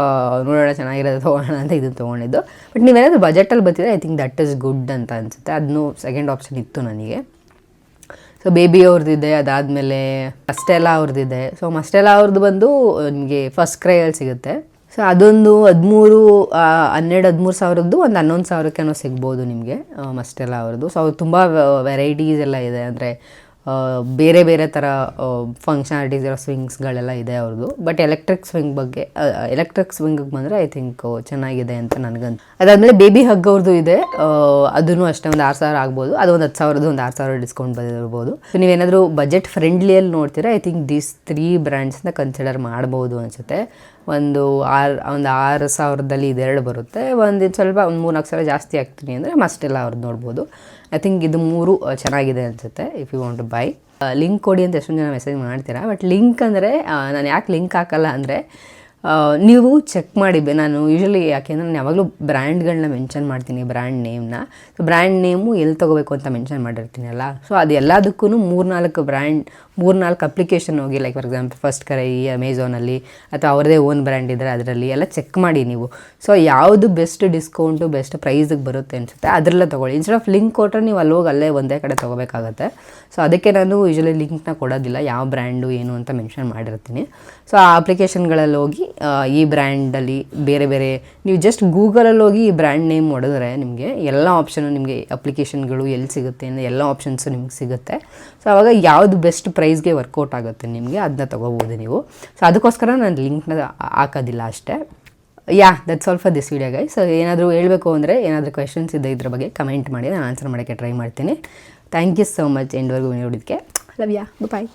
ನೋಡೋಣ ಚೆನ್ನಾಗಿರೋದು ತೊಗೊಳ್ಳೋಣ ಅಂತ ಇದನ್ನು ತೊಗೊಂಡಿದ್ದು. ಬಟ್ ನೀವೇನಾದರೂ ಬಜೆಟಲ್ಲಿ ಬರ್ತಿದ್ರೆ I think that is good ಅಂತ ಅನಿಸುತ್ತೆ. ಅದನ್ನು ಸೆಕೆಂಡ್ ಆಪ್ಷನ್ ಇತ್ತು ನನಗೆ. ಸೊ ಬೇಬಿ ಅವ್ರದ್ದಿದೆ, ಅದಾದಮೇಲೆ ಮಸ್ಟೆಲಾ ಅವ್ರದ್ದಿದೆ. ಸೊ ಮಸ್ಟೆಲಾ ಅವ್ರದ್ದು ಬಂದು ನಿಮಗೆ ಫಸ್ಟ್ ಕ್ರೈಯಲ್ಲಿ ಸಿಗುತ್ತೆ. ಸೊ ಅದೊಂದು 13,000 ಸಾವಿರದ್ದು ಒಂದು 11,000ಕ್ಕೇನೋ ಸಿಗ್ಬೋದು ನಿಮಗೆ ಮಸ್ಟೆಲಾ ಅವ್ರದ್ದು. ಸೊ ಅವ್ರು ತುಂಬ ವೆರೈಟೀಸ್ ಎಲ್ಲ ಇದೆ, ಅಂದರೆ ಬೇರೆ ಬೇರೆ ಥರ ಫಂಕ್ಷನಾಲಿಟೀಸ್ ಇರೋ ಸ್ವಿಂಗ್ಸ್ಗಳೆಲ್ಲ ಇದೆ ಅವ್ರದ್ದು. ಬಟ್ ಎಲೆಕ್ಟ್ರಿಕ್ ಸ್ವಿಂಗಿಗೆ ಬಂದರೆ ಐ ಥಿಂಕ್ ಚೆನ್ನಾಗಿದೆ ಅಂತ ನನಗಂತ. ಅದಾದಮೇಲೆ ಬೇಬಿ ಹಗ್ ಅವ್ರದ್ದು ಇದೆ. ಅದೂ ಅಷ್ಟೇ ಒಂದು 6,000 ಆಗ್ಬೋದು. ಅದು ಒಂದು 10,000 ಒಂದು 6,000 ಡಿಸ್ಕೌಂಟ್ ಬಂದಿರ್ಬೋದು. ಸೊ ನೀವೇನಾದರೂ ಬಜೆಟ್ ಫ್ರೆಂಡ್ಲಿಯಲ್ಲಿ ನೋಡ್ತೀರಾ ಐ ಥಿಂಕ್ ದೀಸ್ 3 ಬ್ರ್ಯಾಂಡ್ಸ್ನ ಕನ್ಸಿಡರ್ ಮಾಡ್ಬೋದು ಅನಿಸುತ್ತೆ. ಒಂದು 6,000ದಲ್ಲಿ ಇದೆರಡು ಬರುತ್ತೆ. ಒಂದು ಸ್ವಲ್ಪ 3-4,000 ಜಾಸ್ತಿ ಆಗ್ತೀನಿ ಅಂದರೆ ಮಸ್ಟೆಲ್ಲ ಅವ್ರದ್ದು ನೋಡ್ಬೋದು. ಐ ಥಿಂಕ್ ಇದು 3 ಚೆನ್ನಾಗಿದೆ ಅನಿಸುತ್ತೆ. If you want to buy, link ಕೊಡಿ ಅಂತ ಎಷ್ಟೊಂದು ಜನ ಮೆಸೇಜ್ ಮಾಡ್ತೀರಾ. ಬಟ್ ಲಿಂಕ್ ಅಂದರೆ ನಾನು ಯಾಕೆ ಲಿಂಕ್ ಹಾಕಲ್ಲ ಅಂದರೆ, ನೀವು ಚೆಕ್ ಮಾಡಿ. ನಾನು ಯೂಶ್ವಲಿ ಯಾಕೆಂದರೆ ನಾನು ಯಾವಾಗಲೂ ಬ್ರ್ಯಾಂಡ್ಗಳನ್ನ ಮೆನ್ಷನ್ ಮಾಡ್ತೀನಿ, ಬ್ರ್ಯಾಂಡ್ ನೇಮ್ನ. ಸೊ ಬ್ರ್ಯಾಂಡ್ ನೇಮು ಎಲ್ಲಿ ತೊಗೋಬೇಕು ಅಂತ ಮೆನ್ಷನ್ ಮಾಡಿರ್ತೀನಲ್ಲ. ಸೊ ಅದು ಎಲ್ಲದಕ್ಕೂ 3-4 ಬ್ರ್ಯಾಂಡ್ 3-4 ಅಪ್ಲಿಕೇಶನ್ ಹೋಗಿ, ಲೈಕ್ ಫಾರ್ ಎಕ್ಸಾಂಪಲ್ ಫಸ್ಟ್ ಕರೈ, ಅಮೆಝಾನಲ್ಲಿ ಅಥವಾ ಅವ್ರದ್ದೇ ಓನ್ ಬ್ರ್ಯಾಂಡ್ ಇದ್ದರೆ ಅದರಲ್ಲಿ ಎಲ್ಲ ಚೆಕ್ ಮಾಡಿ ನೀವು. ಸೊ ಯಾವುದು ಬೆಸ್ಟ್ ಡಿಸ್ಕೌಂಟು ಬೆಸ್ಟ್ ಪ್ರೈಸಿಗೆ ಬರುತ್ತೆ ಅನಿಸುತ್ತೆ ಅದರಲ್ಲ ತೊಗೊಳ್ಳಿ. ಇನ್ಸ್ಟೆಡ್ ಆಫ್ ಲಿಂಕ್ ಕೊಟ್ಟರೆ ನೀವು ಅಲ್ಲಿ ಹೋಗಿ ಅಲ್ಲೇ ಒಂದೇ ಕಡೆ ತೊಗೋಬೇಕಾಗತ್ತೆ. ಸೊ ಅದಕ್ಕೆ ನಾನು ಯೂಶ್ವಲಿ ಲಿಂಕ್ನ ಕೊಡೋದಿಲ್ಲ, ಯಾವ ಬ್ರ್ಯಾಂಡು ಏನು ಅಂತ ಮೆನ್ಷನ್ ಮಾಡಿರ್ತೀನಿ. ಸೊ ಆ ಅಪ್ಲಿಕೇಶನ್ಗಳಲ್ಲಿ ಹೋಗಿ ಈ ಬ್ರ್ಯಾಂಡಲ್ಲಿ ಬೇರೆ ಬೇರೆ ನೀವು ಜಸ್ಟ್ ಗೂಗಲಲ್ಲಿ ಹೋಗಿ ಈ ಬ್ರ್ಯಾಂಡ್ ನೇಮ್ ಹೊಡೆದ್ರೆ ನಿಮಗೆ ಎಲ್ಲ ಆಪ್ಷನು, ನಿಮಗೆ ಅಪ್ಲಿಕೇಶನ್ಗಳು ಎಲ್ಲಿ ಸಿಗುತ್ತೆ ಅಂದರೆ ಎಲ್ಲ ಆಪ್ಷನ್ಸು ನಿಮ್ಗೆ ಸಿಗುತ್ತೆ. ಸೊ ಆವಾಗ ಯಾವುದು ಬೆಸ್ಟ್ ಪ್ರೈಸ್ಗೆ ವರ್ಕೌಟ್ ಆಗುತ್ತೆ ನಿಮಗೆ ಅದನ್ನ ತೊಗೋಬೋದು ನೀವು. ಸೊ ಅದಕ್ಕೋಸ್ಕರ ನಾನು ಲಿಂಕ್ನ ಹಾಕೋದಿಲ್ಲ ಅಷ್ಟೇ. That's all for this video guys. So ಏನಾದರೂ ಹೇಳಬೇಕು ಅಂದರೆ, ಏನಾದರೂ ಕ್ವೆಶನ್ಸ್ ಇದೆ ಇದ್ರ ಬಗ್ಗೆ ಕಮೆಂಟ್ ಮಾಡಿ, ನಾನು ಆನ್ಸರ್ ಮಾಡೋಕ್ಕೆ ಟ್ರೈ ಮಾಡ್ತೀನಿ. ಥ್ಯಾಂಕ್ ಯು ಸೋ ಮಚ್ ಎಂಡ್ವರೆಗೂ ನೋಡಿದ್ದಕ್ಕೆ. ಲವ್ ಯಾ, ಬಾಯ್.